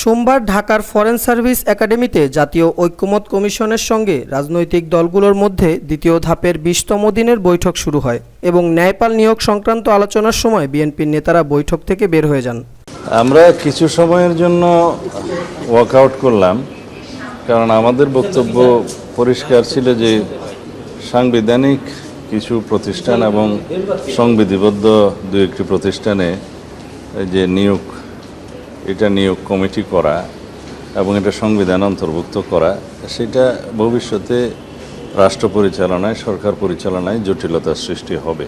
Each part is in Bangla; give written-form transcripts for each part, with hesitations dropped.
সোমবার ঢাকার ফরেন সার্ভিস একাডেমিতে জাতীয় ঐক্যমত্য কমিশনের সঙ্গে রাজনৈতিক দলগুলোর মধ্যে দ্বিতীয় ধাপের ২০তম দিনের বৈঠক শুরু হয় এবং ন্যায়পাল নিয়োগ সংক্রান্ত আলোচনার সময় বিএনপির নেতারা বৈঠক থেকে বের হয়ে যান। আমরা কিছু সময়ের জন্য ওয়াকআউট করলাম, কারণ আমাদের বক্তব্য পরিষ্কার ছিল যে সাংবিধানিক কিছু প্রতিষ্ঠান এবং সংবিধিবদ্ধ দু একটি প্রতিষ্ঠানে যে নিয়োগ কমিটি করা এবং এটা সংবিধান অন্তর্ভুক্ত করা, সেটা ভবিষ্যতে রাষ্ট্র পরিচালনায়, সরকার পরিচালনায় জটিলতার সৃষ্টি হবে।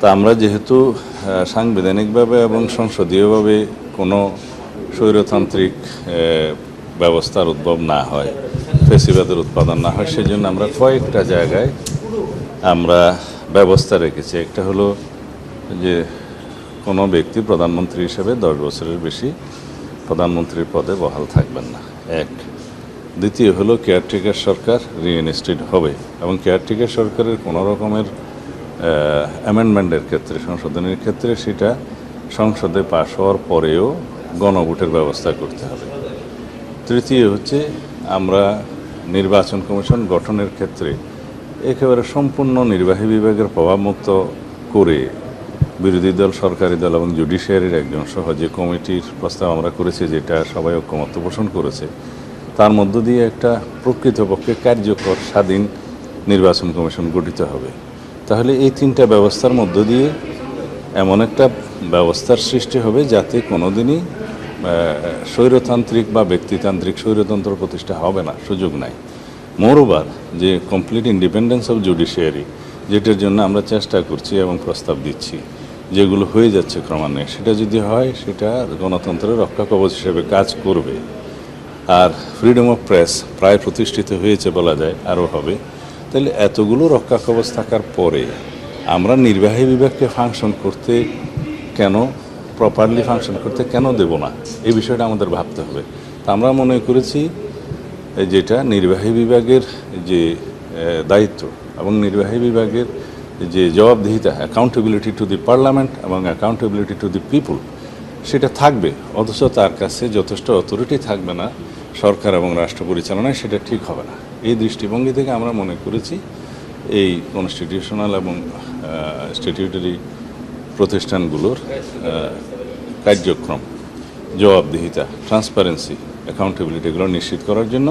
তা আমরা যেহেতু সাংবিধানিকভাবে এবং সংসদীয়ভাবে কোনো স্বৈরতান্ত্রিক ব্যবস্থার উদ্ভব না হয়, ফ্যাসিবাদের উৎপাদন না হয়, সেজন্য আমরা কয়েকটা জায়গায় আমরা ব্যবস্থা রেখেছি। একটা হলো যে কোনো ব্যক্তি প্রধানমন্ত্রী হিসেবে 10 বছরের বেশি প্রধানমন্ত্রীর পদে বহাল থাকবেন না, এক। দ্বিতীয় হলো কেয়ারটেকার সরকার রিইনস্টেট হবে এবং কেয়ারটেকার সরকারের কোনো রকমের অ্যামেন্ডমেন্টের ক্ষেত্রে, সংশোধনের ক্ষেত্রে সেটা সংসদে পাশ হওয়ার পরেও গণভোটের ব্যবস্থা করতে হবে। তৃতীয় হচ্ছে আমরা নির্বাচন কমিশন গঠনের ক্ষেত্রে একেবারে সম্পূর্ণ নির্বাহী বিভাগের প্রভাবমুক্ত করে বিরোধী দল, সরকারি দল এবং জুডিশিয়ারির একজন সহ যে কমিটির প্রস্তাব আমরা করেছি, যেটা সবাই ঐক্যমত্য পোষণ করেছে, তার মধ্য দিয়ে একটা প্রকৃতপক্ষে কার্যকর স্বাধীন নির্বাচন কমিশন গঠিত হবে। তাহলে এই তিনটা ব্যবস্থার মধ্য দিয়ে এমন একটা ব্যবস্থার সৃষ্টি হবে যাতে কোনোদিনই স্বৈরতান্ত্রিক বা ব্যক্তিতান্ত্রিক স্বৈরতন্ত্র প্রতিষ্ঠা হবে না, সুযোগ নাই। মোরওভার যে কমপ্লিট ইন্ডিপেন্ডেন্স অফ জুডিশিয়ারি, যেটার জন্য আমরা চেষ্টা করছি এবং প্রস্তাব দিচ্ছি, যেগুলো হয়ে যাচ্ছে ক্রমান্বয়ে, সেটা যদি হয় সেটা গণতন্ত্রের রক্ষা কবচ হিসেবে কাজ করবে। আর ফ্রিডম অফ প্রেস প্রায় প্রতিষ্ঠিত হয়েছে বলা যায়, আরও হবে। তাহলে এতগুলো রক্ষা কবচ থাকার পরে আমরা নির্বাহী বিভাগকে ফাংশন করতে কেন, প্রপারলি ফাংশন করতে কেন দেব না, এই বিষয়টা আমাদের ভাবতে হবে। তা আমরা মনে করেছি যেটা নির্বাহী বিভাগের যে দায়িত্ব এবং নির্বাহী বিভাগের যে জবাবদিহিতা, অ্যাকাউন্টেবিলিটি টু দি পার্লামেন্ট এবং অ্যাকাউন্টেবিলিটি টু দি পিপুল, সেটা থাকবে, অথচ তার কাছে যথেষ্ট অথরিটি থাকবে না সরকার এবং রাষ্ট্র পরিচালনায়, সেটা ঠিক হবে না। এই দৃষ্টিভঙ্গি থেকে আমরা মনে করেছি এই কনস্টিটিউশনাল এবং স্ট্যাটিউটরি প্রতিষ্ঠানগুলোর কার্যক্রম, জবাবদিহিতা, ট্রান্সপারেন্সি, অ্যাকাউন্টেবিলিটি এগুলো নিশ্চিত করার জন্য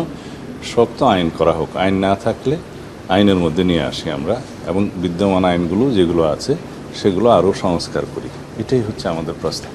শক্ত আইন করা হোক। আইন না থাকলে আইনের মধ্যে নিয়ে আসি আমরা এবং বিদ্যমান আইনগুলো যেগুলো আছে সেগুলো আরও সংস্কার করি। এটাই হচ্ছে আমাদের প্রস্তাব।